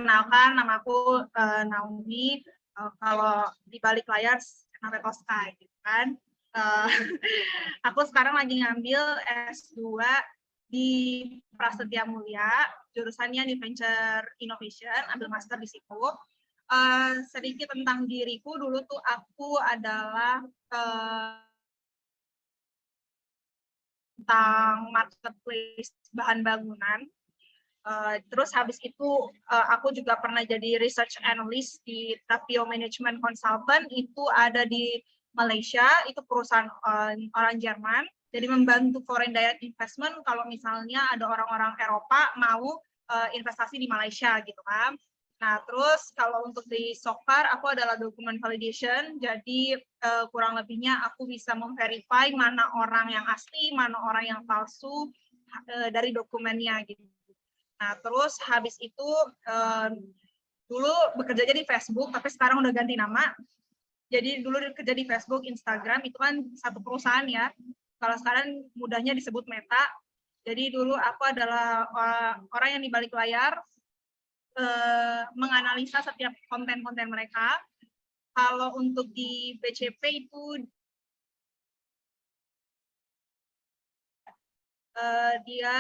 perkenalkan, nama aku Naomi. Kalau di balik layar namanya Tosca, gitu kan. Aku sekarang lagi ngambil S2 di Prasetya Mulia, jurusannya di Venture Innovation, ambil master di situ. Sedikit tentang diriku, dulu tuh aku adalah tentang marketplace bahan bangunan. Terus habis itu aku juga pernah jadi research analyst di Tapio Management Consultant, itu ada di Malaysia, itu perusahaan orang Jerman. Jadi membantu foreign direct investment kalau misalnya ada orang-orang Eropa mau investasi di Malaysia gitu kan. Nah, terus kalau untuk di Sokar, aku adalah document validation, jadi kurang lebihnya aku bisa memverify mana orang yang asli, mana orang yang palsu dari dokumennya gitu. Nah, terus habis itu dulu bekerja di Facebook, tapi sekarang udah ganti nama. Jadi dulu kerja di Facebook, Instagram, itu kan satu perusahaan ya. Kalau sekarang mudahnya disebut Meta. Jadi dulu aku adalah orang yang di balik layar, menganalisa setiap konten-konten mereka. Kalau untuk di BCP itu dia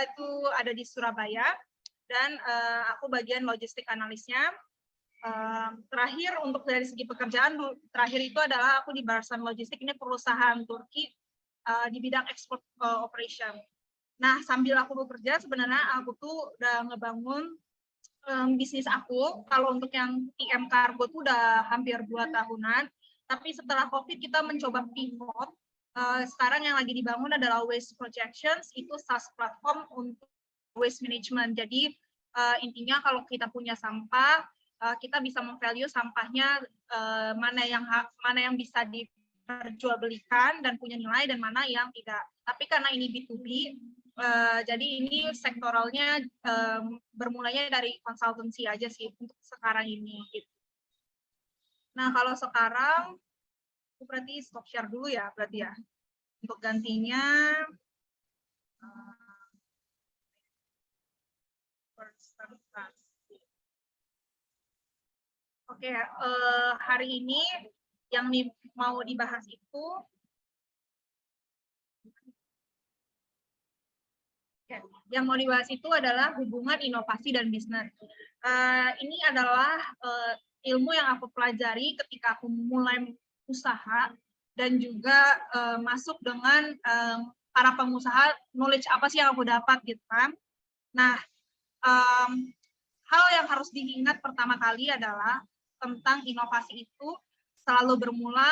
itu ada di Surabaya, dan aku bagian logistik analisnya. Terakhir untuk dari segi pekerjaan, terakhir itu adalah aku di Barsan Logistik, ini perusahaan Turki di bidang export operation. Nah, sambil aku bekerja, sebenarnya aku tuh udah ngebangun bisnis aku. Kalau untuk yang TM Cargo tuh udah hampir 2 tahunan, tapi setelah COVID kita mencoba pivot. Sekarang yang lagi dibangun adalah Waste Projections, itu SaaS platform untuk waste management. Jadi intinya kalau kita punya sampah, kita bisa memvalue sampahnya mana yang bisa diperjualbelikan dan punya nilai, dan mana yang tidak. Tapi karena ini B2B, jadi ini sektoralnya bermulanya dari konsultansi aja sih untuk sekarang ini. Gitu. Nah, kalau sekarang aku berarti stop share dulu ya, berarti ya. Untuk gantinya Oke, hari ini yang mau dibahas itu adalah hubungan inovasi dan bisnis. Ini adalah ilmu yang aku pelajari ketika aku mulai usaha, dan juga masuk dengan para pengusaha, knowledge apa sih yang aku dapat gitu kan. Nah, hal yang harus diingat pertama kali adalah tentang inovasi itu selalu bermula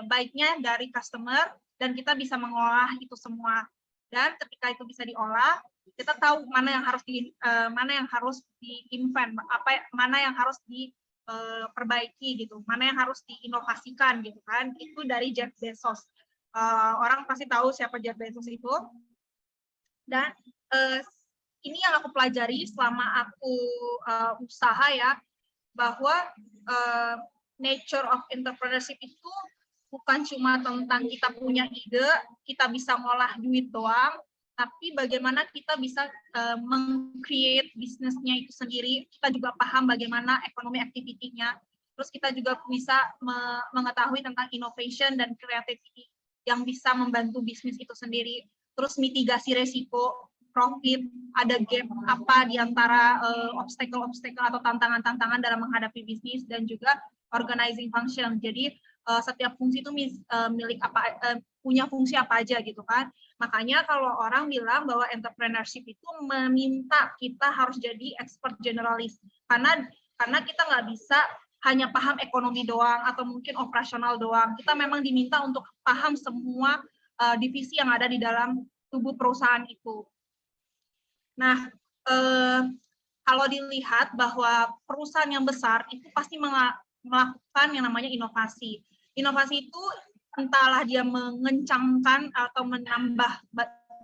baiknya dari customer, dan kita bisa mengolah itu semua. Dan ketika itu bisa diolah, kita tahu mana yang harus di-invent, mana yang harus diperbaiki gitu, mana yang harus diinovasikan gitu kan. Itu dari Jeff Bezos. Orang pasti tahu siapa Jeff Bezos itu. Dan ini yang aku pelajari selama aku usaha ya, bahwa nature of entrepreneurship itu bukan cuma tentang kita punya ide, kita bisa ngolah duit doang, tapi bagaimana kita bisa meng-create bisnisnya itu sendiri. Kita juga paham bagaimana ekonomi activity-nya. Terus kita juga bisa mengetahui tentang innovation dan creativity yang bisa membantu bisnis itu sendiri. Terus mitigasi resiko, profit, ada gap apa di antara obstacle-obstacle atau tantangan-tantangan dalam menghadapi bisnis, dan juga organizing function. Jadi setiap fungsi itu punya fungsi apa aja gitu kan. Makanya kalau orang bilang bahwa entrepreneurship itu meminta kita harus jadi expert generalis, karena kita nggak bisa hanya paham ekonomi doang atau mungkin operasional doang. Kita memang diminta untuk paham semua divisi yang ada di dalam tubuh perusahaan itu. Nah, kalau dilihat bahwa perusahaan yang besar itu pasti melakukan yang namanya inovasi. Inovasi itu entahlah dia mengencangkan atau menambah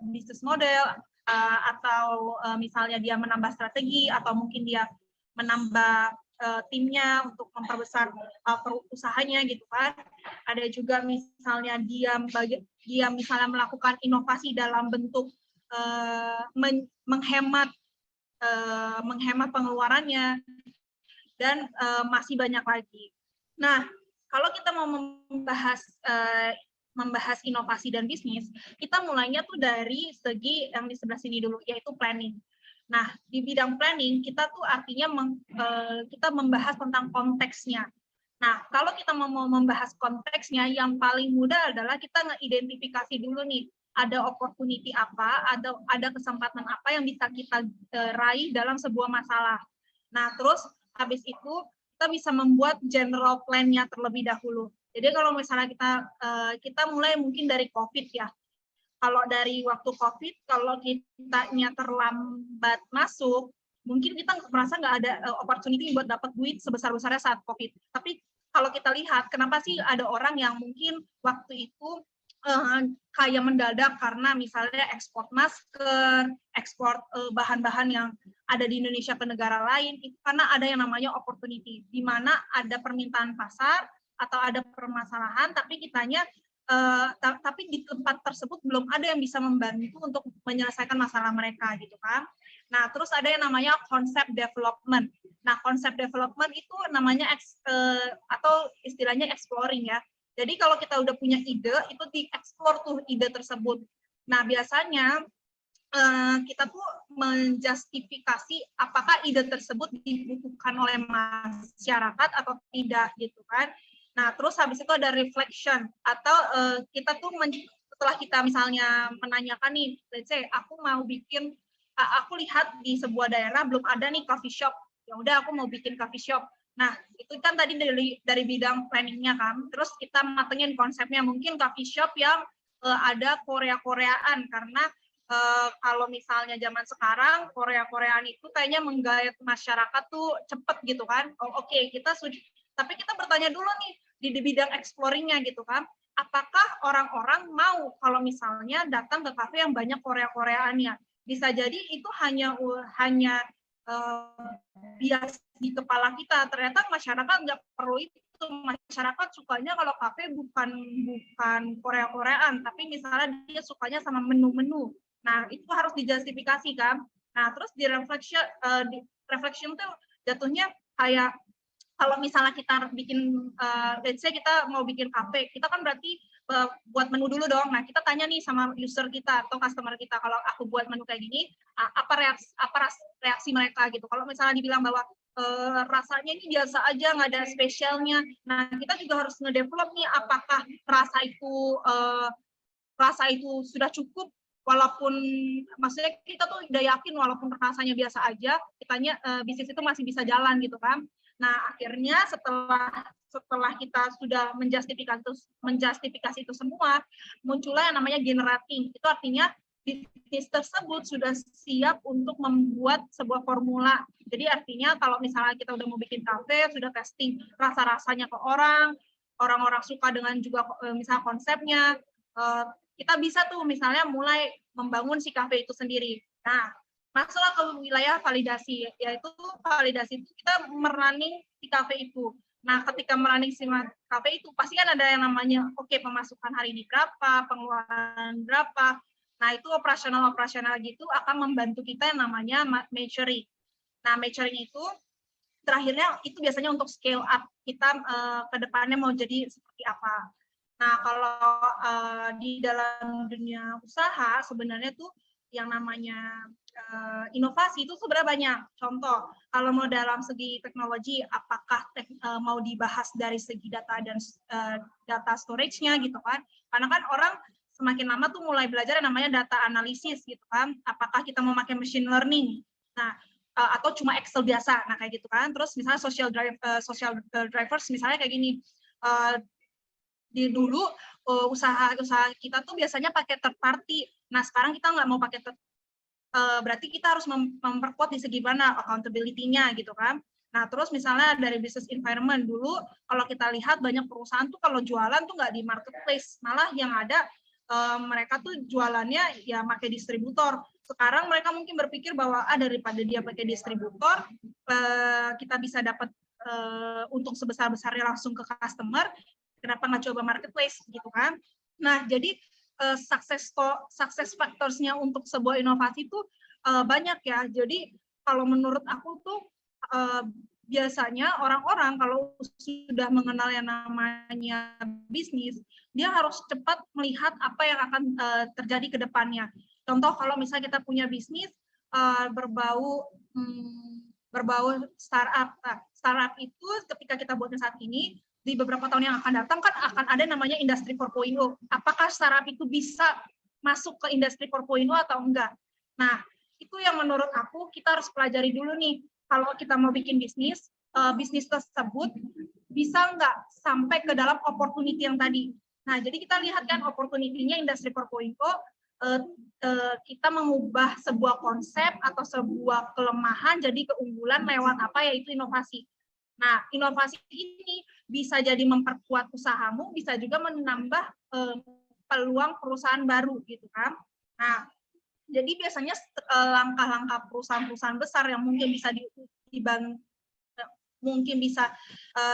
bisnis model, atau misalnya dia menambah strategi, atau mungkin dia menambah timnya untuk memperbesar usahanya gitu kan. Ada juga misalnya dia misalnya melakukan inovasi dalam bentuk menghemat menghemat pengeluarannya, dan masih banyak lagi. Nah, kalau kita mau membahas inovasi dan bisnis, kita mulainya tuh dari segi yang di sebelah sini dulu, yaitu planning. Nah, di bidang planning, kita tuh artinya kita membahas tentang konteksnya. Nah, kalau kita mau membahas konteksnya, yang paling mudah adalah kita ngeidentifikasi dulu nih, ada opportunity apa, ada kesempatan apa yang bisa kita raih dalam sebuah masalah. Nah, terus habis itu kita bisa membuat general plan-nya terlebih dahulu. Jadi kalau misalnya kita mulai mungkin dari COVID ya. Kalau dari waktu COVID, kalau kitanya terlambat masuk, mungkin kita merasa nggak ada opportunity buat dapat duit sebesar-besarnya saat COVID. Tapi kalau kita lihat, kenapa sih ada orang yang mungkin waktu itu kayak mendadak karena misalnya ekspor masker, ekspor bahan-bahan yang ada di Indonesia ke negara lain, itu karena ada yang namanya opportunity, di mana ada permintaan pasar atau ada permasalahan, tapi kitanya tapi di tempat tersebut belum ada yang bisa membantu untuk menyelesaikan masalah mereka gitu kan. Nah, terus ada yang namanya konsep development. Nah, konsep development itu namanya atau istilahnya exploring ya. Jadi kalau kita udah punya ide, itu dieksplor tuh ide tersebut. Nah, biasanya kita tuh menjustifikasi apakah ide tersebut dibutuhkan oleh masyarakat atau tidak gitu kan. Nah, terus habis itu ada reflection atau kita tuh setelah kita misalnya menanyakan nih, let's say aku mau bikin, aku lihat di sebuah daerah belum ada nih coffee shop, ya udah aku mau bikin coffee shop. Nah, itu kan tadi dari bidang planningnya kan, terus kita matengin konsepnya, mungkin coffee shop yang ada Korea-Koreaan, karena kalau misalnya zaman sekarang Korea-Koreaan itu kayaknya menggait masyarakat tuh cepet gitu kan. Oh, oke, kita sudah, tapi kita bertanya dulu nih di bidang exploring-nya gitu kan, apakah orang-orang mau kalau misalnya datang ke kafe yang banyak Korea-Koreaannya. Bisa jadi itu hanya bias di kepala kita, ternyata masyarakat nggak perlu itu. Masyarakat sukanya kalau kafe bukan Korea-Koreaan, tapi misalnya dia sukanya sama menu-menu. Nah, itu harus dijustifikasi kan. Nah, terus di reflection tuh jatuhnya kayak kalau misalnya kita bikin, let's say kita mau bikin kafe, kita kan berarti buat menu dulu dong. Nah, kita tanya nih sama user kita atau customer kita, kalau aku buat menu kayak gini, apa reaksi mereka gitu. Kalau misalnya dibilang bahwa rasanya ini biasa aja, nggak ada spesialnya. Nah, kita juga harus ngedevelop nih, apakah rasa itu sudah cukup, walaupun maksudnya kita tuh udah yakin walaupun rasanya biasa aja, kitanya bisnis itu masih bisa jalan gitu kan. Nah, akhirnya setelah kita sudah menjustifikasi itu semua, muncullah yang namanya generating. Itu artinya bisnis tersebut sudah siap untuk membuat sebuah formula. Jadi artinya kalau misalnya kita udah mau bikin kafe, sudah testing rasa-rasanya ke orang-orang suka dengan juga misalnya konsepnya, kita bisa tuh misalnya mulai membangun si kafe itu sendiri. Nah, masuklah ke wilayah validasi, yaitu validasi itu kita merunning si kafe itu. Nah, ketika merunning si kafe itu, pasti kan ada yang namanya, oke, pemasukan hari ini berapa, pengeluaran berapa. Nah, itu operasional gitu akan membantu kita yang namanya measuring. Nah, measuring itu, terakhirnya itu biasanya untuk scale up, kita ke depannya mau jadi seperti apa. Nah, kalau di dalam dunia usaha, sebenarnya tuh yang namanya inovasi itu sebenarnya banyak. Contoh, kalau mau dalam segi teknologi, apakah mau dibahas dari segi data dan data storage-nya gitu kan? Karena kan orang semakin lama tuh mulai belajar yang namanya data analisis gitu kan? Apakah kita mau pakai machine learning? Nah, atau cuma Excel biasa, nah kayak gitu kan? Terus misalnya social drivers misalnya kayak gini. Di dulu usaha kita tuh biasanya pakai third party. Nah, sekarang kita nggak mau pakai berarti kita harus memperkuat di segi mana accountability-nya gitu kan. Nah, terus misalnya dari business environment, dulu kalau kita lihat banyak perusahaan tuh kalau jualan tuh nggak di marketplace, malah yang ada mereka tuh jualannya ya pakai distributor. Sekarang mereka mungkin berpikir bahwa daripada dia pakai distributor, kita bisa dapat untuk sebesar-besarnya langsung ke customer, kenapa nggak coba marketplace gitu kan. Nah, jadi success factors-nya untuk sebuah inovasi itu banyak ya. Jadi kalau menurut aku tuh biasanya orang-orang kalau sudah mengenal yang namanya bisnis, dia harus cepat melihat apa yang akan terjadi ke depannya. Contoh kalau misalnya kita punya bisnis berbau startup. Nah, startup itu ketika kita buatnya saat ini, di beberapa tahun yang akan datang kan akan ada namanya industri 4.0. Apakah startup itu bisa masuk ke industri 4.0 atau enggak? Nah, itu yang menurut aku kita harus pelajari dulu nih. Kalau kita mau bikin bisnis, bisnis tersebut bisa enggak sampai ke dalam opportunity yang tadi. Nah, jadi kita lihat kan opportunity-nya industri 4.0, kita mengubah sebuah konsep atau sebuah kelemahan jadi keunggulan lewat apa, yaitu inovasi. Nah, inovasi ini bisa jadi memperkuat usahamu, bisa juga menambah peluang perusahaan baru gitu kan. Nah, jadi biasanya langkah-langkah perusahaan-perusahaan besar yang mungkin bisa mungkin bisa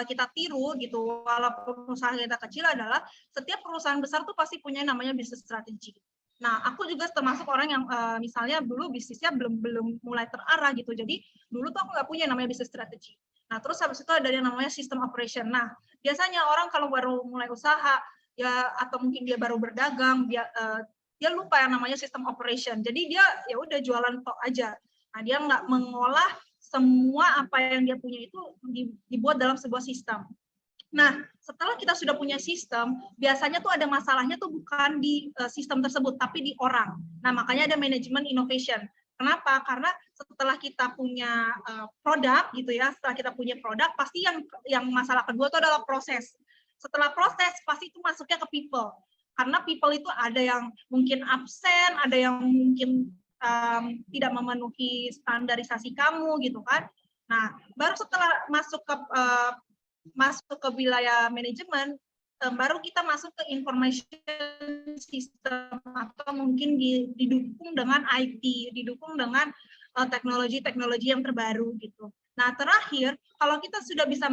kita tiru gitu, walaupun usaha kita kecil, adalah setiap perusahaan besar tuh pasti punya namanya bisnis strategi. Nah, aku juga termasuk orang yang misalnya dulu bisnisnya belum mulai terarah gitu. Jadi dulu tuh aku nggak punya namanya bisnis strategi. Nah, terus habis itu ada yang namanya sistem operation. Nah, biasanya orang kalau baru mulai usaha ya, atau mungkin dia baru berdagang, dia lupa yang namanya sistem operation. Jadi dia ya udah jualan tok aja. Nah, dia nggak mengolah semua apa yang dia punya itu dibuat dalam sebuah sistem. Nah, setelah kita sudah punya sistem, biasanya tuh ada masalahnya tuh bukan di sistem tersebut, tapi di orang. Nah, makanya ada manajemen innovation. Kenapa? Karena setelah kita punya produk gitu ya, setelah kita punya produk, pasti yang masalah kedua itu adalah proses. Setelah proses, pasti itu masuknya ke people. Karena people itu ada yang mungkin absen, ada yang mungkin tidak memenuhi standarisasi kamu gitu kan. Nah, baru setelah masuk ke wilayah manajemen, baru kita masuk ke information system, atau mungkin didukung dengan IT, didukung dengan teknologi-teknologi yang terbaru gitu. Nah, terakhir, kalau kita sudah bisa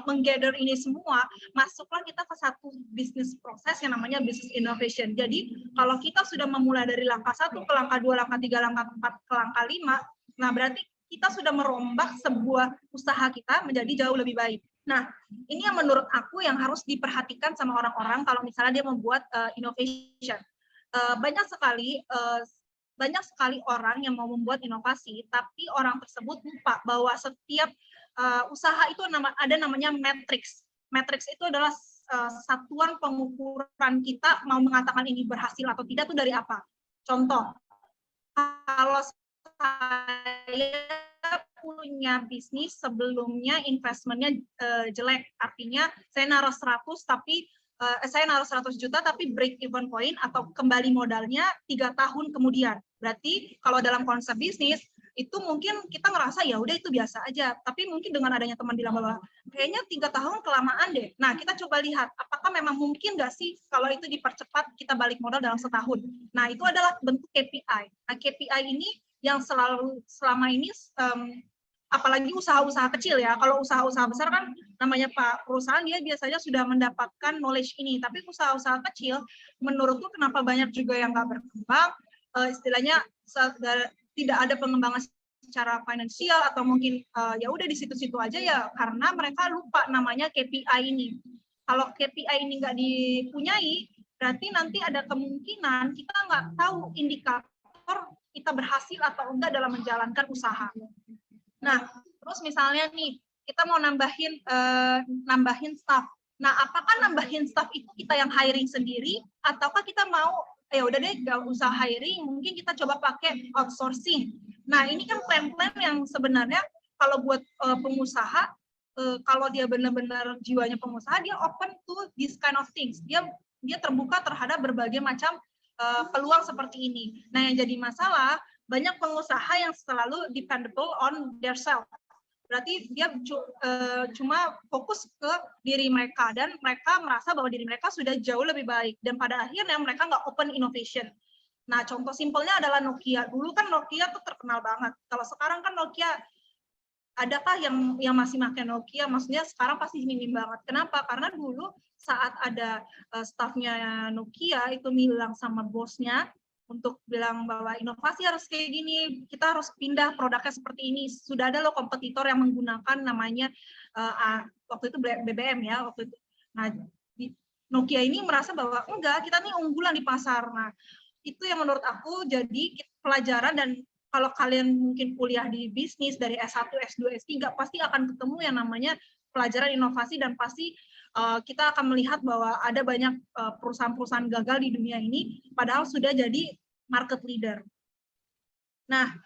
menggather ini semua, masuklah kita ke satu bisnis proses yang namanya business innovation. Jadi, kalau kita sudah memulai dari langkah 1 ke langkah 2, langkah 3, langkah 4, ke langkah 5, nah berarti kita sudah merombak sebuah usaha kita menjadi jauh lebih baik. Nah, ini yang menurut aku yang harus diperhatikan sama orang-orang kalau misalnya dia membuat innovation. Banyak sekali orang yang mau membuat inovasi, tapi orang tersebut lupa bahwa setiap usaha itu ada namanya matriks. Matriks itu adalah satuan pengukuran kita mau mengatakan ini berhasil atau tidak itu dari apa. Contoh, kalau saya punya bisnis sebelumnya investmentnya jelek, artinya saya naruh 100 tapi saya naruh 100 juta tapi break even point atau kembali modalnya 3 tahun kemudian. Berarti kalau dalam konsep bisnis itu mungkin kita ngerasa ya udah itu biasa aja, tapi mungkin dengan adanya teman bilang bahwa kayaknya 3 tahun kelamaan deh. Nah, kita coba lihat apakah memang mungkin nggak sih kalau itu dipercepat kita balik modal dalam setahun. Nah, itu adalah bentuk KPI. Nah, KPI ini yang selama ini apalagi usaha-usaha kecil ya. Kalau usaha-usaha besar kan namanya Pak perusahaan, dia biasanya sudah mendapatkan knowledge ini. Tapi usaha-usaha kecil, menurutku kenapa banyak juga yang nggak berkembang, istilahnya tidak ada pengembangan secara finansial atau mungkin ya udah di situ-situ aja ya, karena mereka lupa namanya KPI ini. Kalau KPI ini nggak dipunyai, berarti nanti ada kemungkinan kita nggak tahu indikator kita berhasil atau enggak dalam menjalankan usaha. Nah, terus misalnya nih, kita mau nambahin staff. Nah, apakah nambahin staff itu kita yang hiring sendiri, ataukah kita mau, ya udah deh, nggak usah hiring, mungkin kita coba pakai outsourcing. Nah, ini kan plan-plan yang sebenarnya kalau buat pengusaha, kalau dia benar-benar jiwanya pengusaha, dia open to this kind of things. Dia terbuka terhadap berbagai macam peluang seperti ini. Nah, yang jadi masalah, banyak pengusaha yang selalu dependable on their self. Berarti dia cuma fokus ke diri mereka, dan mereka merasa bahwa diri mereka sudah jauh lebih baik, dan pada akhirnya mereka nggak open innovation. Nah, contoh simpelnya adalah Nokia. Dulu kan Nokia tuh terkenal banget. Kalau sekarang kan Nokia, adakah yang masih pakai Nokia? Maksudnya sekarang pasti minim banget. Kenapa? Karena dulu saat ada staffnya Nokia itu bilang sama bosnya, untuk bilang bahwa inovasi harus kayak gini, kita harus pindah produknya seperti ini. Sudah ada loh kompetitor yang menggunakan namanya waktu itu BBM ya waktu itu. Nah, Nokia ini merasa bahwa enggak, kita nih unggulan di pasar. Nah, itu yang menurut aku jadi pelajaran, dan kalau kalian mungkin kuliah di bisnis dari S1, S2, S3 pasti akan ketemu yang namanya pelajaran inovasi, dan pasti kita akan melihat bahwa ada banyak perusahaan-perusahaan gagal di dunia ini padahal sudah jadi market leader. Nah,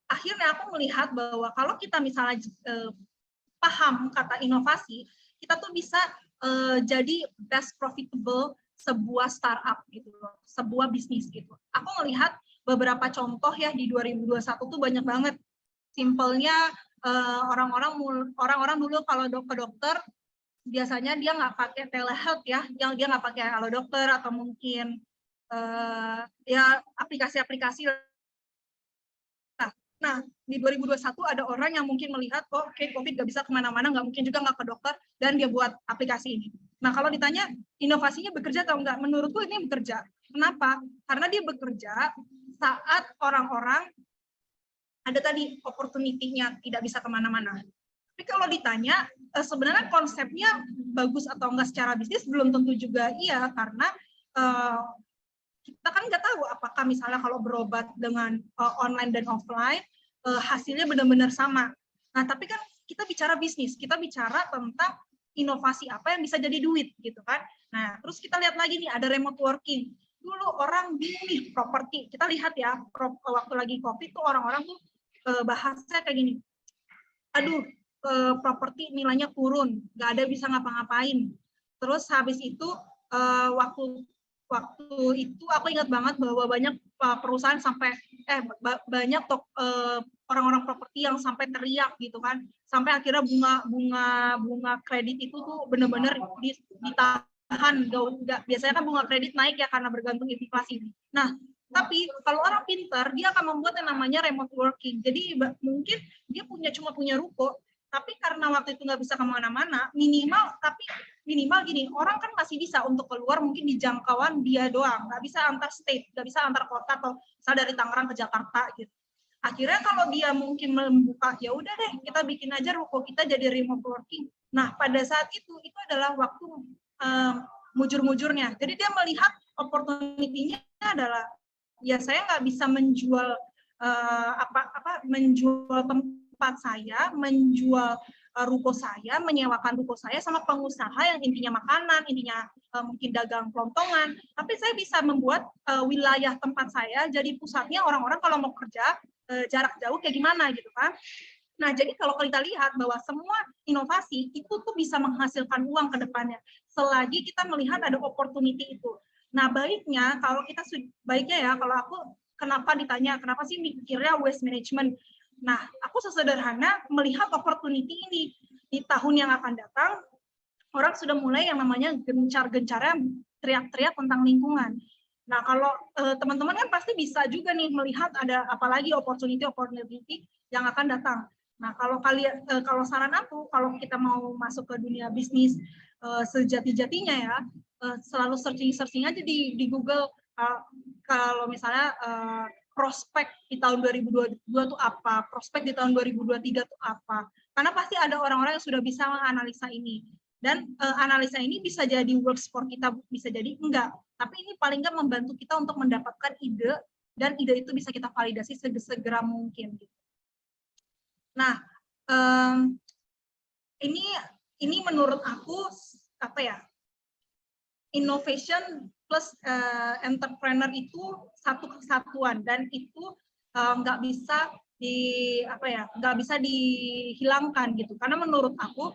akhirnya aku melihat bahwa kalau kita misalnya paham kata inovasi, kita tuh bisa jadi best profitable sebuah startup gitu loh, sebuah bisnis gitu. Aku melihat beberapa contoh ya di 2021 tuh banyak banget. Simpelnya orang-orang dulu kalau ke dokter biasanya dia nggak pakai telehealth ya, yang dia nggak pakai Halo Dokter atau mungkin ya aplikasi-aplikasi. Nah, di 2021 ada orang yang mungkin melihat, oh, oke, COVID nggak bisa kemana-mana, nggak mungkin juga nggak ke dokter, dan dia buat aplikasi ini. Nah, kalau ditanya inovasinya bekerja atau enggak, menurutku ini bekerja. Kenapa? Karena dia bekerja saat orang-orang ada tadi opportunity-nya tidak bisa kemana-mana. Tapi kalau ditanya, sebenarnya konsepnya bagus atau enggak secara bisnis, belum tentu juga iya, karena kita kan nggak tahu apakah misalnya kalau berobat dengan online dan offline, hasilnya benar-benar sama. Nah, tapi kan kita bicara bisnis, kita bicara tentang inovasi apa yang bisa jadi duit, gitu kan. Nah, terus kita lihat lagi nih, ada remote working. Dulu orang bingung nih, properti. Kita lihat ya, waktu lagi COVID tuh orang-orang tuh bahasnya kayak gini, aduh, properti nilainya turun, nggak ada bisa ngapa-ngapain. Terus habis itu waktu itu aku ingat banget bahwa banyak perusahaan sampai banyak orang-orang properti yang sampai teriak gitu kan, sampai akhirnya bunga kredit itu tuh benar-benar ditahan. Biasanya kan bunga kredit naik ya karena bergantung inflasi. Nah, tapi kalau orang pintar, dia akan membuat yang namanya remote working. Jadi mungkin dia cuma punya ruko, tapi karena waktu itu nggak bisa kemana-mana, minimal gini, orang kan masih bisa untuk keluar mungkin di jangkauan dia doang, nggak bisa antar state, nggak bisa antar kota, atau misalnya dari Tangerang ke Jakarta gitu. Akhirnya kalau dia mungkin membuka, ya udah deh kita bikin aja ruko kita jadi remote working. Nah, pada saat itu adalah waktu mujur-mujurnya. Jadi dia melihat opportunity-nya adalah, ya saya nggak bisa menjual menjual tempat saya, menjual ruko saya, menyewakan ruko saya sama pengusaha yang intinya makanan, intinya mungkin dagang kelontongan, tapi saya bisa membuat wilayah tempat saya jadi pusatnya orang-orang kalau mau kerja jarak jauh kayak gimana gitu kan. Nah, jadi kalau kita lihat bahwa semua inovasi itu tuh bisa menghasilkan uang ke depannya, selagi kita melihat ada opportunity itu. Nah, baiknya kalau kita ya kalau aku kenapa ditanya kenapa sih mikirnya waste management. Nah, aku sesederhana melihat opportunity ini di tahun yang akan datang, orang sudah mulai yang namanya gencar-gencarnya teriak-teriak tentang lingkungan. Nah, kalau teman-teman kan pasti bisa juga nih melihat ada apalagi opportunity yang akan datang. Nah, kalau saran aku, kalau kita mau masuk ke dunia bisnis sejati-jatinya ya, selalu searching aja di Google. Kalau misalnya prospek di tahun 2022 itu apa, prospek di tahun 2023 itu apa. Karena pasti ada orang-orang yang sudah bisa menganalisa ini. Dan analisa ini bisa jadi works for kita, bisa jadi enggak. Tapi ini paling enggak membantu kita untuk mendapatkan ide, dan ide itu bisa kita validasi segera mungkin. Nah, ini menurut aku apa ya? Innovation plus entrepreneur itu satu kesatuan, dan itu nggak bisa nggak bisa dihilangkan gitu. Karena menurut aku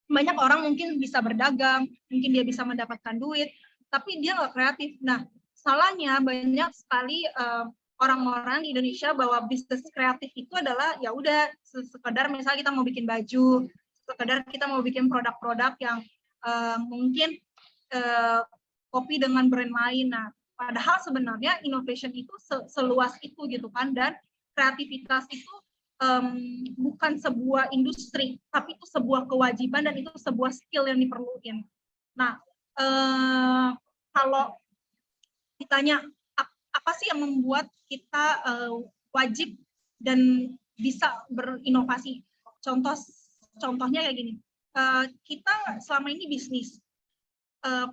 banyak orang mungkin bisa berdagang, mungkin dia bisa mendapatkan duit, tapi dia nggak kreatif. Nah, salahnya banyak sekali orang-orang di Indonesia bahwa bisnis kreatif itu adalah ya udah sekedar misalnya kita mau bikin baju, sekedar kita mau bikin produk-produk yang mungkin kopi dengan brand lain. Nah, padahal sebenarnya innovation itu seluas itu gitu kan, dan kreativitas itu bukan sebuah industri, tapi itu sebuah kewajiban dan itu sebuah skill yang diperlukan. Nah, kalau ditanya apa sih yang membuat kita wajib dan bisa berinovasi. Contohnya kayak gini, kita selama ini bisnis.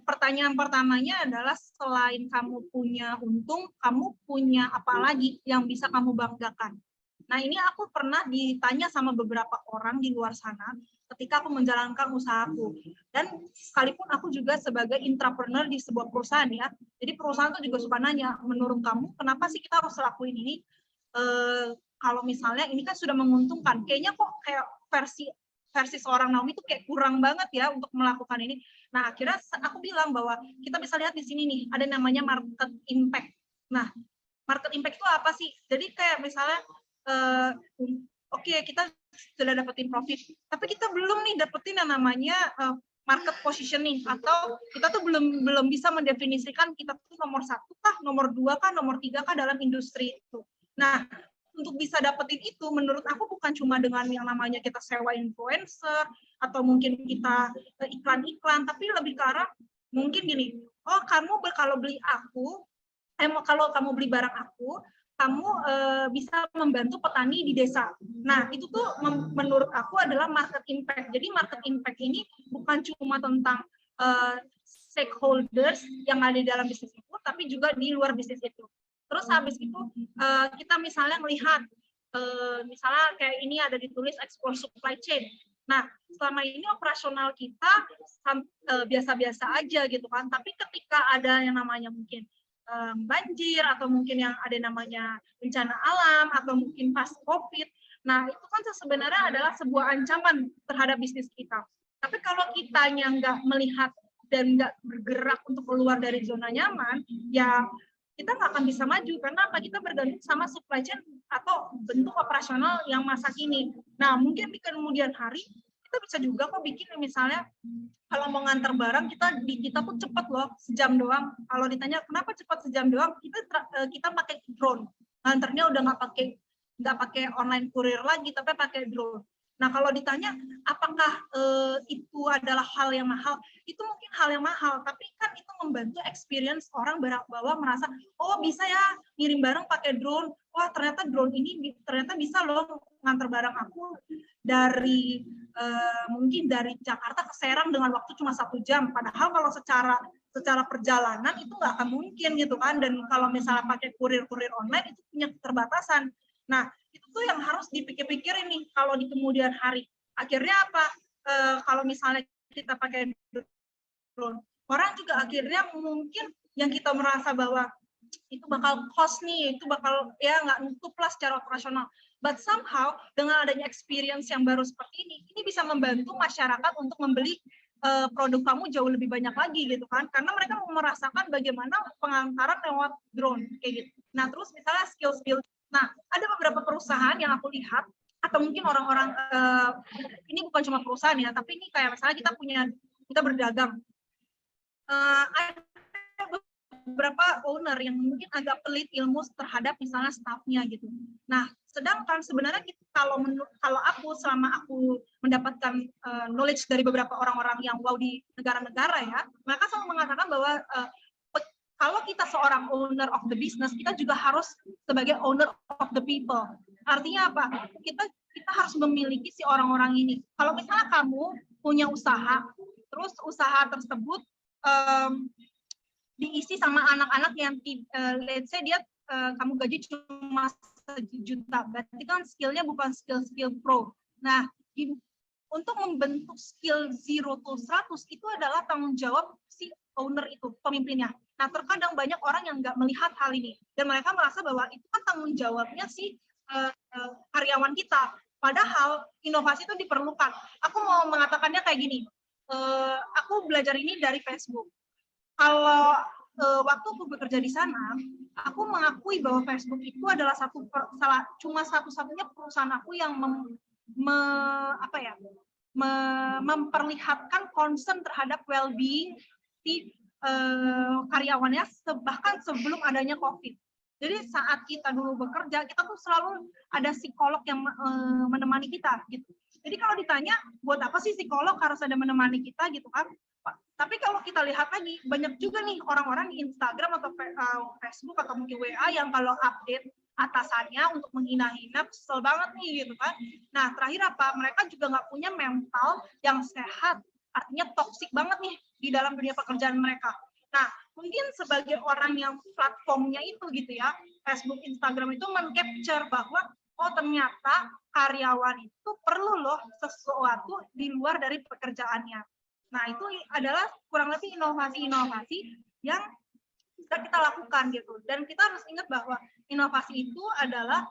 Pertanyaan pertamanya adalah selain kamu punya untung, kamu punya apa lagi yang bisa kamu banggakan? Nah, ini aku pernah ditanya sama beberapa orang di luar sana ketika aku menjalankan usahaku. Dan sekalipun aku juga sebagai intrapreneur di sebuah perusahaan ya, jadi perusahaan tuh juga suka nanya, menurut kamu kenapa sih kita harus lakuin ini? Kalau misalnya ini kan sudah menguntungkan, kayaknya kok kayak versi seorang Naomi itu kayak kurang banget ya untuk melakukan ini. Nah, akhirnya aku bilang bahwa kita bisa lihat di sini nih, ada namanya market impact. Nah, market impact itu apa sih? Jadi kayak misalnya, oke, kita sudah dapetin profit, tapi kita belum nih dapetin yang namanya market positioning, atau kita tuh belum bisa mendefinisikan kita tuh nomor 1 kah, nomor 2 kah, nomor 3 kah dalam industri itu. Nah, untuk bisa dapetin itu, menurut aku bukan cuma dengan yang namanya kita sewa influencer, atau mungkin kita iklan-iklan, tapi lebih ke arah mungkin gini, oh kamu kalau beli aku, kalau kamu beli barang aku, kamu bisa membantu petani di desa. Nah, itu tuh menurut aku adalah market impact. Jadi market impact ini bukan cuma tentang stakeholders yang ada di dalam bisnis itu, tapi juga di luar bisnis itu. Terus habis itu kita misalnya melihat, misalnya kayak ini ada ditulis explore supply chain. Nah, selama ini operasional kita biasa-biasa aja gitu kan, tapi ketika ada yang namanya mungkin banjir, atau mungkin yang ada namanya bencana alam, atau mungkin pas COVID, nah itu kan sebenarnya adalah sebuah ancaman terhadap bisnis kita. Tapi kalau kitanya nggak melihat dan nggak bergerak untuk keluar dari zona nyaman, ya kita nggak akan bisa maju, karena apa? Kita bergantung sama supply chain atau bentuk operasional yang masa kini. Nah, mungkin di kemudian hari kita bisa juga kok bikin misalnya kalau mau ngantar barang kita tuh cepat loh, sejam doang. Kalau ditanya kenapa cepat sejam doang, kita pakai drone. Nganternya udah nggak pakai online courier lagi, tapi pakai drone. Nah, kalau ditanya apakah itu adalah hal yang mahal, itu mungkin hal yang mahal, tapi kan itu membantu experience orang bahwa merasa, oh bisa ya ngirim barang pakai drone, wah ternyata drone ini ternyata bisa loh ngantar barang aku dari mungkin dari Jakarta ke Serang dengan waktu cuma 1 jam, padahal kalau secara perjalanan itu nggak akan mungkin gitu kan, dan kalau misalnya pakai kurir online itu punya keterbatasan. Nah, itu tuh yang harus dipikir-pikirin nih kalau di kemudian hari. Akhirnya apa? Kalau misalnya kita pakai drone, orang juga akhirnya mungkin yang kita merasa bahwa itu bakal cost nih, itu bakal ya nggak nutup lah secara operasional. But somehow dengan adanya experience yang baru seperti ini bisa membantu masyarakat untuk membeli produk kamu jauh lebih banyak lagi gitu kan, karena mereka merasakan bagaimana pengantaran lewat drone kayak gitu. Nah, terus misalnya skill. Nah, ada beberapa perusahaan yang aku lihat, atau mungkin orang-orang ini bukan cuma perusahaan ya, tapi ini kayak misalnya kita berdagang. Ada beberapa owner yang mungkin agak pelit ilmu terhadap misalnya staffnya gitu. Nah, sedangkan sebenarnya kalau aku selama aku mendapatkan knowledge dari beberapa orang-orang yang wow di negara-negara ya, mereka selalu mengatakan bahwa kalau kita seorang owner of the business, kita juga harus sebagai owner of the people. Artinya apa? Kita harus memiliki si orang-orang ini. Kalau misalnya kamu punya usaha, terus usaha tersebut diisi sama anak-anak yang let's say dia kamu gaji cuma 1 juta, berarti kan skillnya bukan skill pro. Nah, untuk membentuk skill 0 to 100 itu adalah tanggung jawab si owner itu, pemimpinnya. Nah, terkadang banyak orang yang nggak melihat hal ini dan mereka merasa bahwa itu kan tanggung jawabnya si karyawan kita. Padahal inovasi itu diperlukan. Aku mau mengatakannya kayak gini. Aku belajar ini dari Facebook. Kalau waktu aku bekerja di sana, aku mengakui bahwa Facebook itu adalah cuma satu-satunya perusahaan aku yang memperlihatkan concern terhadap well-being si karyawannya bahkan sebelum adanya COVID. Jadi saat kita dulu bekerja, kita tuh selalu ada psikolog yang menemani kita gitu. Jadi kalau ditanya buat apa sih psikolog harus ada menemani kita gitu kan? Tapi kalau kita lihat lagi, banyak juga nih orang-orang di Instagram atau Facebook atau mungkin WA yang kalau update atasannya untuk menghina-hina, kesel banget nih gitu kan. Nah, terakhir apa? Mereka juga nggak punya mental yang sehat, artinya toksik banget nih di dalam dunia pekerjaan mereka. Nah, mungkin sebagai orang yang platformnya itu gitu ya, Facebook, Instagram itu men-capture bahwa oh ternyata karyawan itu perlu loh sesuatu di luar dari pekerjaannya. Nah, itu adalah kurang lebih inovasi-inovasi yang bisa kita lakukan gitu. Dan kita harus ingat bahwa inovasi itu adalah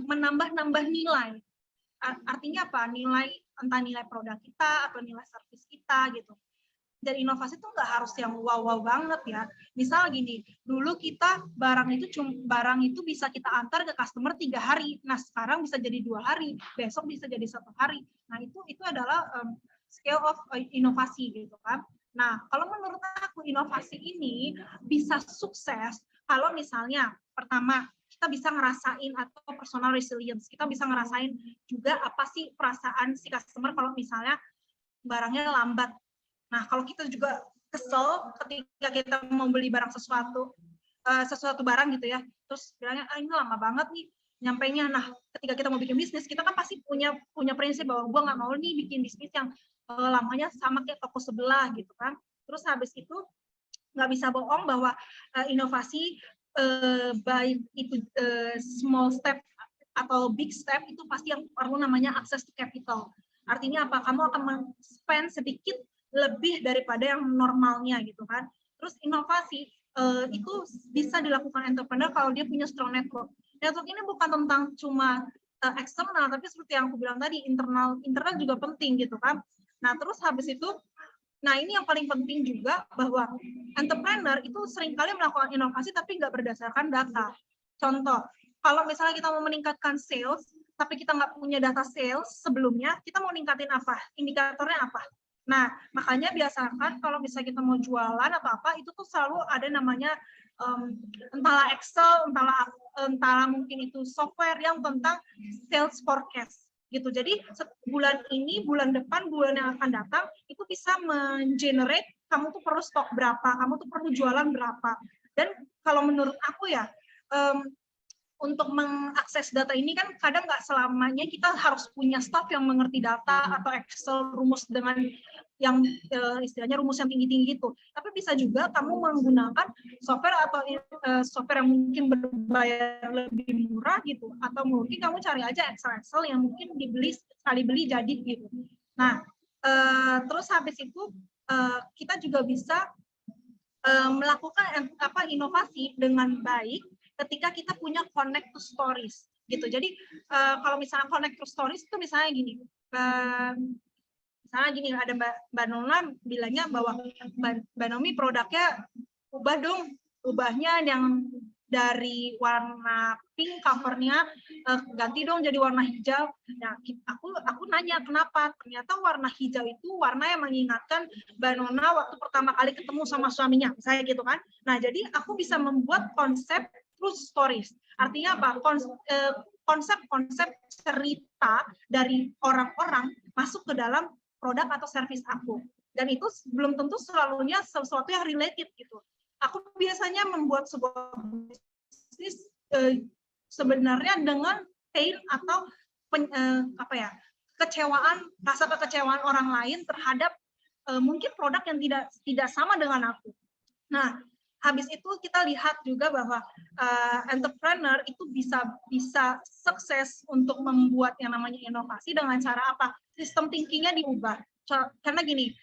menambah-nambah nilai. Artinya apa? Nilai, entah nilai produk kita atau nilai servis kita gitu. Dan inovasi itu nggak harus yang wow-wow banget ya. Misal gini, dulu kita barang itu bisa kita antar ke customer 3 hari. Nah, sekarang bisa jadi 2 hari, besok bisa jadi 1 hari. Nah, itu adalah scale of inovasi gitu kan. Nah, kalau menurut aku inovasi ini bisa sukses kalau misalnya pertama kita bisa ngerasain atau personal resilience, kita bisa ngerasain juga apa sih perasaan si customer kalau misalnya barangnya lambat. Nah, kalau kita juga kesel ketika kita mau beli barang sesuatu barang gitu ya, terus bilangnya ini lama banget nih nyampainya. Nah, ketika kita mau bikin bisnis, kita kan pasti punya prinsip bahwa gue nggak mau nih bikin bisnis yang lamanya sama kayak toko sebelah gitu kan. Terus habis itu nggak bisa bohong bahwa inovasi baik itu small step atau big step itu pasti yang perlu namanya access to capital. Artinya apa? Kamu akan spend sedikit lebih daripada yang normalnya gitu kan. Terus inovasi itu bisa dilakukan entrepreneur kalau dia punya strong network. Network ini bukan tentang cuma eksternal, tapi seperti yang aku bilang tadi, internal juga penting gitu kan. Nah, terus habis itu, nah ini yang paling penting juga bahwa entrepreneur itu seringkali melakukan inovasi tapi nggak berdasarkan data. Contoh, kalau misalnya kita mau meningkatkan sales, tapi kita nggak punya data sales sebelumnya, kita mau ningkatin apa? Indikatornya apa? Nah, makanya biasakan kalau misalnya kita mau jualan atau apa, itu tuh selalu ada namanya entahlah Excel, entahlah mungkin itu software yang tentang sales forecast gitu. Jadi bulan ini, bulan depan, bulan yang akan datang itu bisa mengenerate kamu tuh perlu stok berapa, kamu tuh perlu jualan berapa. Dan kalau menurut aku ya, untuk mengakses data ini kan kadang nggak selamanya kita harus punya staff yang mengerti data atau Excel rumus dengan yang istilahnya rumus yang tinggi-tinggi itu. Tapi bisa juga kamu menggunakan software atau software yang mungkin berbayar lebih murah gitu. Atau mungkin kamu cari aja Excel yang mungkin dibeli sekali beli jadi gitu. Nah, terus habis itu kita juga bisa melakukan inovasi dengan baik ketika kita punya connect to stories gitu. Jadi kalau misalnya connect to stories itu misalnya gini, misalnya gini, ada Mbak Nona bilangnya bahwa Mbak Nomi produknya ubah dong, ubahnya yang dari warna pink covernya ganti dong jadi warna hijau. Nah, aku nanya kenapa? Ternyata warna hijau itu warna yang mengingatkan Mbak Nona waktu pertama kali ketemu sama suaminya, saya gitu kan. Nah, jadi aku bisa membuat konsep true stories. Artinya apa? Konsep-konsep cerita dari orang-orang masuk ke dalam produk atau service aku. Dan itu belum tentu selalunya sesuatu yang related gitu. Aku biasanya membuat sebuah bisnis sebenarnya dengan pain atau rasa kekecewaan orang lain terhadap mungkin produk yang tidak sama dengan aku. Nah, habis itu kita lihat juga bahwa entrepreneur itu bisa sukses untuk membuat yang namanya inovasi dengan cara apa? Sistem thinkingnya diubah. Karena gini,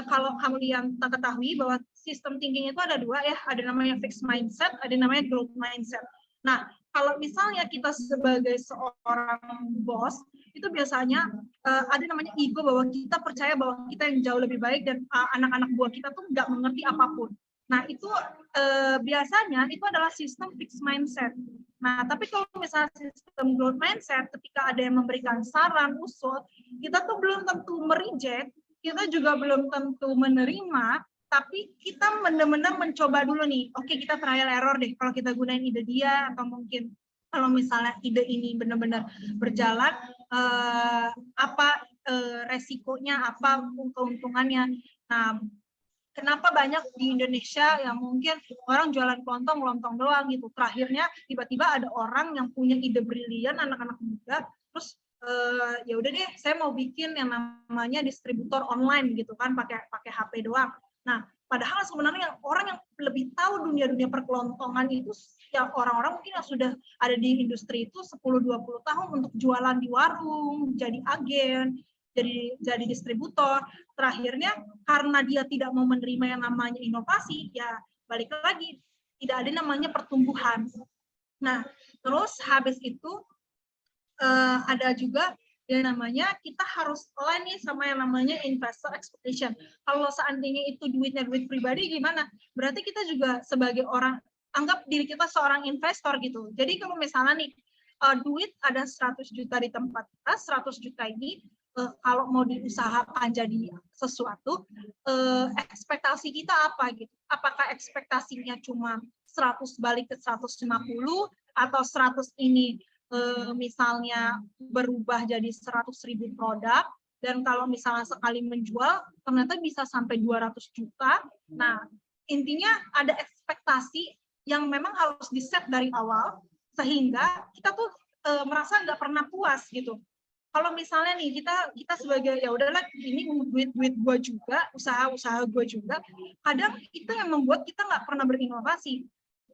kalau kalian ketahui bahwa sistem thinking itu ada dua ya, ada namanya fixed mindset, ada namanya growth mindset. Nah, kalau misalnya kita sebagai seorang bos, itu biasanya ada namanya ego, bahwa kita percaya bahwa kita yang jauh lebih baik dan anak-anak buah kita tuh nggak mengerti apapun. Nah, itu biasanya itu adalah sistem fixed mindset. Nah, tapi kalau misalnya sistem growth mindset, ketika ada yang memberikan saran, usul, kita tuh belum tentu mereject, kita juga belum tentu menerima, tapi kita benar-benar mencoba dulu nih. Oke, kita trial error deh kalau kita gunain ide dia, atau mungkin kalau misalnya ide ini benar-benar berjalan, apa resikonya, apa keuntungannya. Nah, kenapa banyak di Indonesia yang mungkin orang jualan lontong doang gitu. Terakhirnya tiba-tiba ada orang yang punya ide brilian, anak-anak muda, terus ya udah deh, saya mau bikin yang namanya distributor online gitu kan, pakai HP doang. Nah, padahal sebenarnya orang yang lebih tahu dunia perkelontongan itu ya orang-orang mungkin yang sudah ada di industri itu 10-20 tahun untuk jualan di warung, jadi agen, jadi distributor. Terakhirnya karena dia tidak mau menerima yang namanya inovasi, ya balik lagi tidak ada namanya pertumbuhan. Nah, terus habis itu ada juga yang namanya kita harus align nih sama yang namanya investor expectation. Kalau seandainya itu duitnya duit pribadi gimana? Berarti kita juga sebagai orang, anggap diri kita seorang investor gitu. Jadi kalau misalnya nih duit ada 100 juta di tempat kita, 100 juta ini kalau mau diusahakan jadi sesuatu, ekspektasi kita apa gitu? Apakah ekspektasinya cuma 100 balik ke 150 atau 100 ini misalnya berubah jadi 100.000 produk, dan kalau misalnya sekali menjual ternyata bisa sampai 200 juta. Nah, intinya ada ekspektasi yang memang harus di-set dari awal sehingga kita tuh merasa nggak pernah puas gitu. Kalau misalnya nih kita sebagai ya udahlah ini duit gue juga, usaha gue juga, kadang itu yang membuat kita nggak pernah berinovasi.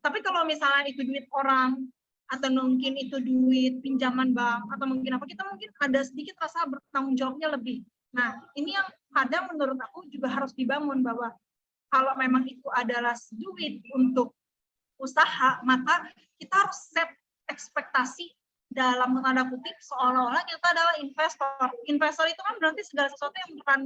Tapi kalau misalnya itu duit orang atau mungkin itu duit pinjaman bank atau mungkin apa, kita mungkin ada sedikit rasa bertanggung jawabnya lebih. Nah, ini yang kadang menurut aku juga harus dibangun, bahwa kalau memang itu adalah duit untuk usaha, maka kita harus set ekspektasi dalam tanda kutip seolah-olah kita adalah investor. Investor itu kan berarti segala sesuatu yang akan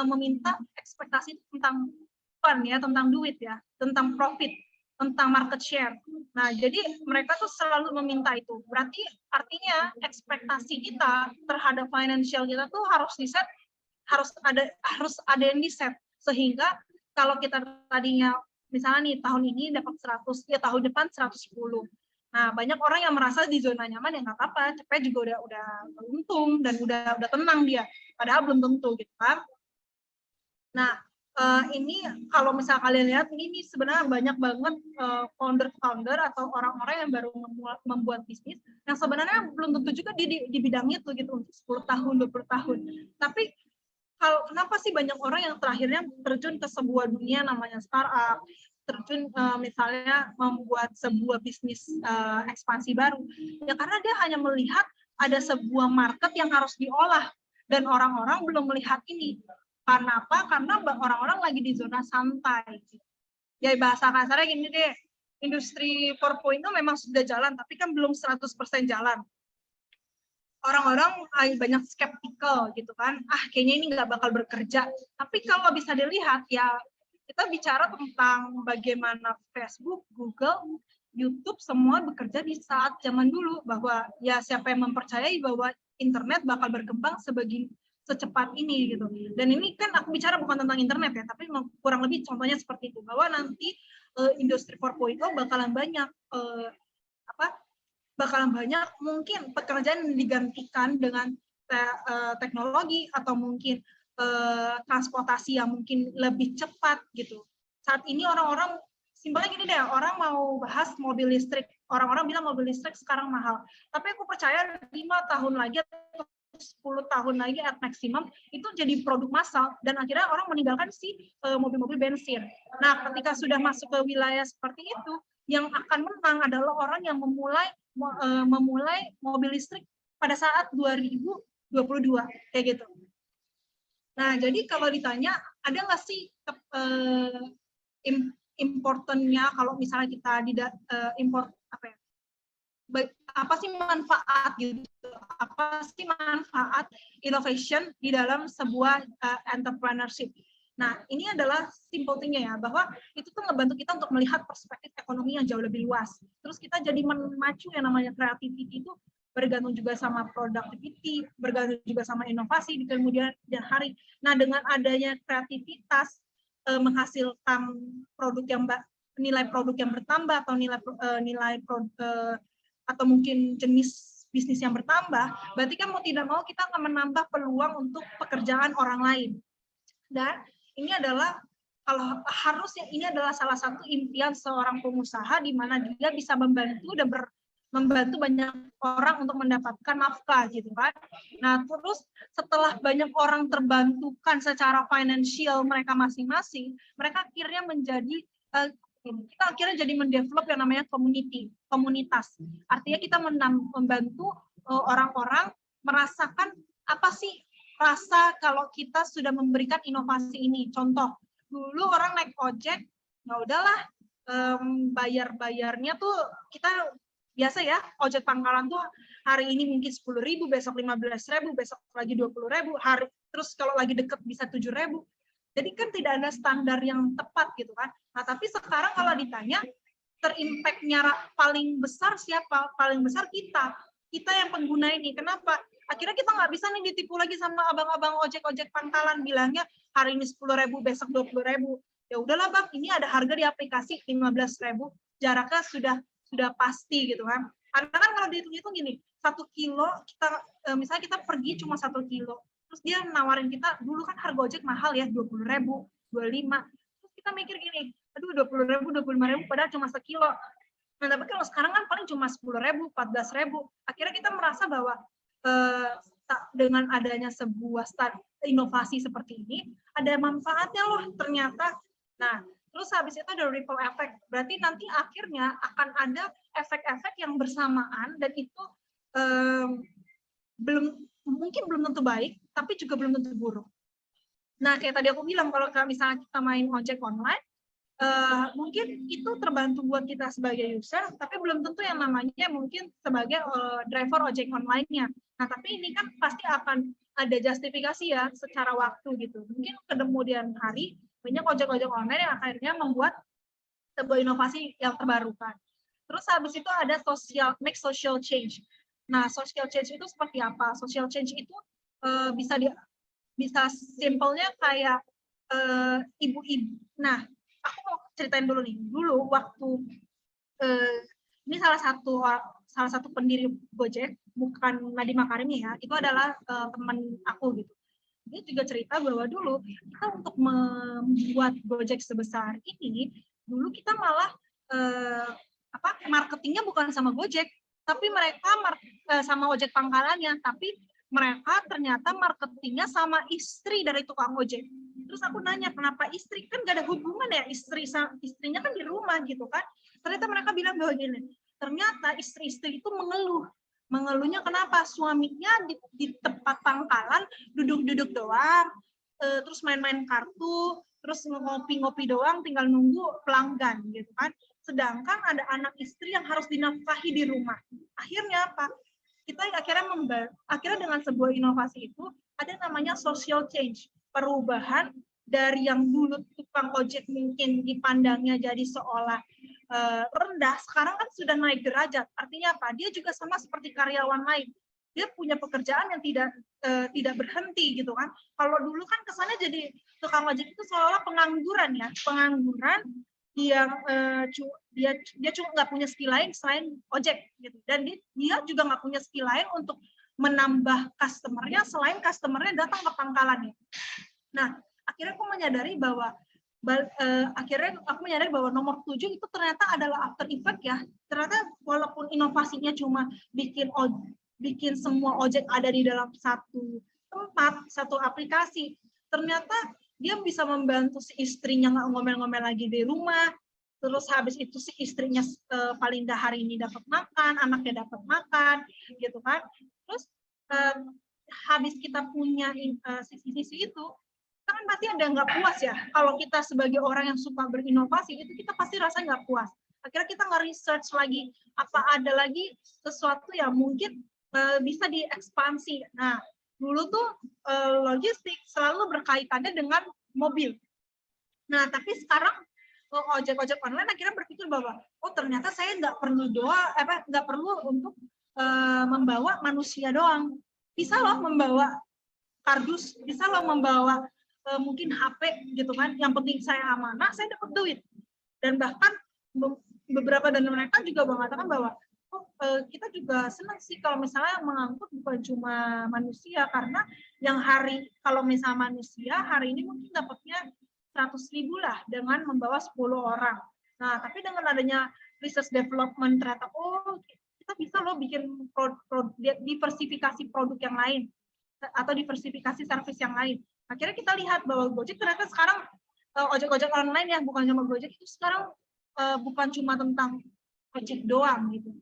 meminta ekspektasi tentang fund ya, tentang duit ya, tentang profit, tentang market share. Nah, jadi mereka tuh selalu meminta itu. Berarti artinya ekspektasi kita terhadap financial kita tuh harus di-set, harus ada yang di-set, sehingga kalau kita tadinya misalnya nih tahun ini dapat 100, ya tahun depan 110. Nah, banyak orang yang merasa di zona nyaman, ya nggak apa-apa, cepet juga udah untung dan udah tenang dia, padahal belum tentu gitu kan. Nah, ini kalau misalnya kalian lihat, ini sebenarnya banyak banget founder-founder atau orang-orang yang baru membuat bisnis yang sebenarnya belum tentu juga di bidang itu gitu untuk 10 tahun, 20 tahun. Tapi kenapa sih banyak orang yang terakhirnya terjun ke sebuah dunia namanya startup, terjun misalnya membuat sebuah bisnis ekspansi baru? Ya karena dia hanya melihat ada sebuah market yang harus diolah dan orang-orang belum melihat ini. Karena apa? Karena orang-orang lagi di zona santai. Ya bahasa kasarnya gini deh, industri 4.0 memang sudah jalan, tapi kan belum 100% jalan. Orang-orang banyak skeptikal gitu kan, kayaknya ini nggak bakal bekerja. Tapi kalau bisa dilihat ya, kita bicara tentang bagaimana Facebook, Google, YouTube semua bekerja di saat zaman dulu, bahwa ya siapa yang mempercayai bahwa internet bakal berkembang secepat ini gitu. Dan ini kan aku bicara bukan tentang internet ya, tapi kurang lebih contohnya seperti itu, bahwa nanti industri 4.0 bakalan banyak mungkin pekerjaan yang digantikan dengan teknologi atau mungkin transportasi yang mungkin lebih cepat gitu. Saat ini orang-orang simpelnya gini deh, orang mau bahas mobil listrik, orang-orang bilang mobil listrik sekarang mahal, tapi aku percaya 5 tahun lagi atau 10 tahun lagi at maksimum itu jadi produk massal, dan akhirnya orang meninggalkan mobil-mobil bensin. Nah, ketika sudah masuk ke wilayah seperti itu, yang akan menang adalah orang yang memulai mobil listrik pada saat 2022 kayak gitu. Nah, jadi kalau ditanya ada nggak sih importantnya kalau misalnya kita import apa sih manfaat gitu, apa sih manfaat innovation di dalam sebuah entrepreneurship. Nah, ini adalah simple thing-nya ya, bahwa itu tuh ngebantu kita untuk melihat perspektif ekonomi yang jauh lebih luas. Terus kita jadi memacu yang namanya creativity itu bergantung juga sama productivity, bergantung juga sama inovasi di kemudian hari. Nah, dengan adanya kreativitas menghasilkan nilai produk yang bertambah atau nilai produk atau mungkin jenis bisnis yang bertambah, berarti kan mau tidak mau kita akan menambah peluang untuk pekerjaan orang lain. Dan ini adalah kalau harusnya ini adalah salah satu impian seorang pengusaha di mana dia bisa membantu dan membantu banyak orang untuk mendapatkan nafkah gitu kan. Nah, terus setelah banyak orang terbantukan secara finansial mereka masing-masing, mereka akhirnya menjadi kita akhirnya jadi mendevelop yang namanya komunitas. Artinya kita membantu orang-orang merasakan apa sih rasa kalau kita sudah memberikan inovasi ini. Contoh, dulu orang naik ojek, ya udahlah bayarnya tuh kita biasa ya, ojek pangkalan tuh hari ini mungkin 10.000, besok 15.000, besok lagi 20.000, hari terus kalau lagi deket bisa 7.000. Jadi kan tidak ada standar yang tepat gitu kan. Nah, tapi sekarang kalau ditanya terimpactnya paling besar siapa? Paling besar kita yang pengguna ini. Kenapa? Akhirnya kita nggak bisa nih ditipu lagi sama abang-abang ojek-ojek pangkalan bilangnya hari ini 10.000, besok 20.000. Ya udahlah bang, ini ada harga di aplikasi 15.000, jaraknya sudah pasti gitu kan. Karena kan kalau dihitung-hitung gini, 1 kilo kita misalnya kita pergi cuma 1 kilo, terus dia nawarin kita, dulu kan harga ojek mahal ya, 20.000, 25. Terus kita mikir gini, aduh 20.000, 25.000 padahal cuma sekilo. Nah, tapi kalau sekarang kan paling cuma 10.000, 14.000. Akhirnya kita merasa bahwa dengan adanya sebuah inovasi seperti ini, ada manfaatnya loh ternyata. Nah, terus habis itu ada ripple effect. Berarti nanti akhirnya akan ada efek-efek yang bersamaan dan itu mungkin belum tentu baik, tapi juga belum tentu buruk. Nah, kayak tadi aku bilang, kalau misalnya kita main ojek online, mungkin itu terbantu buat kita sebagai user, tapi belum tentu yang namanya mungkin sebagai driver ojek online-nya. Nah, tapi ini kan pasti akan ada justifikasi ya secara waktu gitu. Mungkin kemudian hari banyak ojek-ojek online yang akhirnya membuat sebuah inovasi yang terbarukan. Terus habis itu ada make social change. Nah, social change itu seperti apa? Social change itu bisa simpelnya kayak ibu-ibu. Nah, aku mau ceritain dulu nih. Dulu waktu ini salah satu pendiri Gojek, bukan Nadiem Makarim ya, itu adalah teman aku gitu. Dia juga cerita bahwa dulu kita untuk membuat Gojek sebesar ini, dulu kita malah marketingnya bukan sama Gojek, tapi mereka sama ojek pangkalannya, tapi mereka ternyata marketingnya sama istri dari tukang ojek. Terus aku nanya, kenapa istri? Kan gak ada hubungan ya, istrinya kan di rumah gitu kan. Ternyata mereka bilang bahwa gini, ternyata istri-istri itu mengeluhnya kenapa? Suaminya di tempat pangkalan duduk-duduk doang, terus main-main kartu, terus ngopi-ngopi doang, tinggal nunggu pelanggan gitu kan. Sedangkan ada anak istri yang harus dinafkahi di rumah. Akhirnya apa? Kita akhirnya dengan sebuah inovasi itu ada namanya social change, perubahan dari yang dulu tukang ojek mungkin dipandangnya jadi seolah rendah, sekarang kan sudah naik derajat. Artinya apa? Dia juga sama seperti karyawan lain. Dia punya pekerjaan yang tidak berhenti gitu kan. Kalau dulu kan kesannya jadi tukang ojek itu seolah pengangguran ya, pengangguran yang dia cuma nggak punya skill lain selain ojek gitu, dan dia juga nggak punya skill lain untuk menambah customernya selain customernya datang ke pangkalannya. Nah, akhirnya aku menyadari bahwa nomor 7 itu ternyata adalah after effect ya. Ternyata walaupun inovasinya cuma bikin semua ojek ada di dalam satu tempat, satu aplikasi, ternyata dia bisa membantu si istrinya nggak ngomel-ngomel lagi di rumah, terus habis itu si istrinya paling nggak hari ini dapat makan, anaknya dapat makan, gitu kan. Terus habis kita punya sisi-sisi itu, kita kan pasti ada nggak puas ya. Kalau kita sebagai orang yang suka berinovasi, itu kita pasti rasa nggak puas. Akhirnya kita nggak research lagi, apa ada lagi sesuatu yang mungkin bisa diekspansi. Nah, dulu tuh logistik selalu berkaitannya dengan mobil. Nah, tapi sekarang ojek-ojek online akhirnya berpikir bahwa ternyata saya nggak perlu untuk membawa manusia doang. Bisa loh membawa kardus, bisa loh membawa mungkin HP gitu kan. Yang penting saya amanah, saya dapat duit. Dan bahkan beberapa dari mereka juga mengatakan bahwa kita juga senang sih kalau misalnya mengangkut bukan cuma manusia, karena yang kalau misalnya manusia hari ini mungkin dapatnya 100.000 lah dengan membawa 10 orang. Nah, tapi dengan adanya research development ternyata, oh kita bisa loh bikin diversifikasi produk yang lain atau diversifikasi service yang lain. Akhirnya kita lihat bahwa Gojek ternyata sekarang ojek-ojek online yang bukan cuma Gojek itu sekarang bukan cuma tentang ojek doang gitu.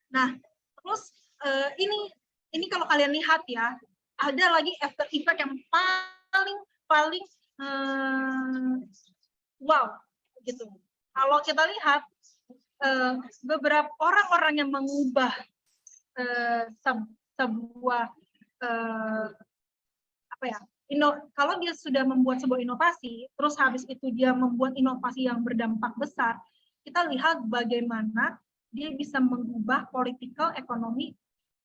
Nah, terus ini kalau kalian lihat ya, ada lagi after effect yang paling wow gitu. Kalau kita lihat beberapa orang-orang yang mengubah sebuah kalau dia sudah membuat sebuah inovasi, terus habis itu dia membuat inovasi yang berdampak besar, kita lihat bagaimana dia bisa mengubah political ekonomi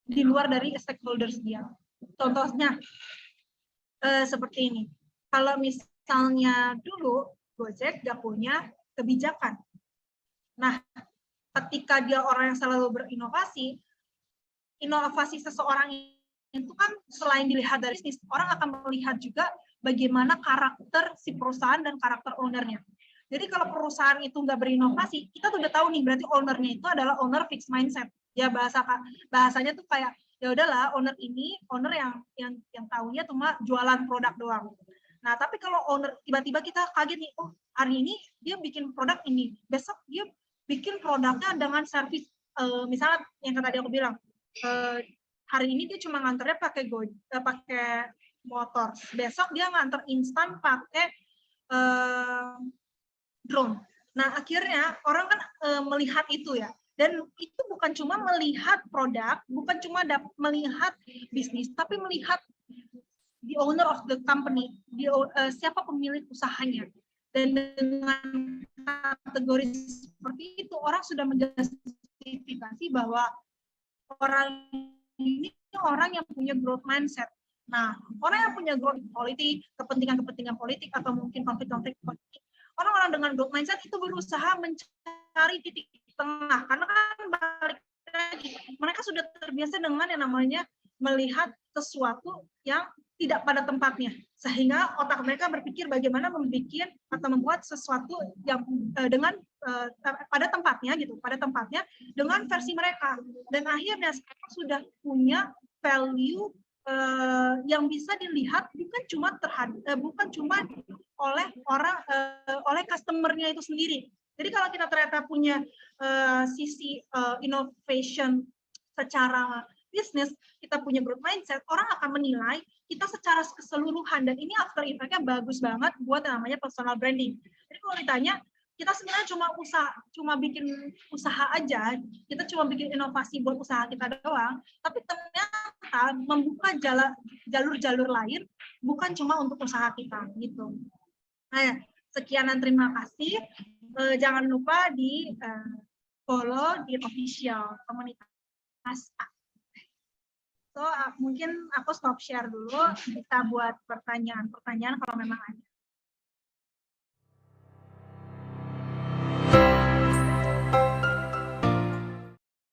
di luar dari stakeholders dia. Contohnya seperti ini. Kalau misalnya dulu Gojek nggak punya kebijakan. Nah, ketika dia orang yang selalu berinovasi, inovasi seseorang itu kan selain dilihat dari bisnis, orang akan melihat juga bagaimana karakter si perusahaan dan karakter ownernya. Jadi kalau perusahaan itu nggak berinovasi, kita tuh udah tahu nih berarti ownernya itu adalah owner fixed mindset. Ya bahasanya tuh kayak ya udahlah owner ini owner yang tahunya cuma jualan produk doang. Nah, tapi kalau owner tiba-tiba kita kaget nih, oh hari ini dia bikin produk ini, besok dia bikin produknya dengan servis misalnya yang tadi aku bilang hari ini dia cuma nganternya pakai motor, besok dia nganter instan pakai drone. Nah, akhirnya orang kan melihat itu ya. Dan itu bukan cuma melihat produk, bukan cuma melihat bisnis, tapi melihat the owner of the company, siapa pemilik usahanya. Dan dengan kategori seperti itu, orang sudah menjustifikasi bahwa orang ini orang yang punya growth mindset. Nah, orang yang punya growth politik, kepentingan politik, atau mungkin konflik-konflik politik, orang-orang dengan growth mindset itu berusaha mencari titik tengah. Karena kan balik lagi, mereka sudah terbiasa dengan yang namanya melihat sesuatu yang tidak pada tempatnya. Sehingga otak mereka berpikir bagaimana membuat sesuatu yang dengan pada tempatnya dengan versi mereka, dan akhirnya sekarang sudah punya value yang bisa dilihat bukan cuma oleh customer-nya itu sendiri. Jadi kalau kita ternyata punya sisi innovation secara bisnis, kita punya growth mindset, orang akan menilai kita secara keseluruhan, dan ini after effect-nya bagus banget buat yang namanya personal branding. Jadi kalau ditanya, kita sebenarnya cuma bikin usaha aja, kita cuma bikin inovasi buat usaha kita doang, tapi ternyata membuka jalur-jalur lain bukan cuma untuk usaha kita gitu. Nah, sekian dan terima kasih. Jangan lupa di follow di official komunitas. So, mungkin aku stop share dulu, kita buat pertanyaan kalau memang ada.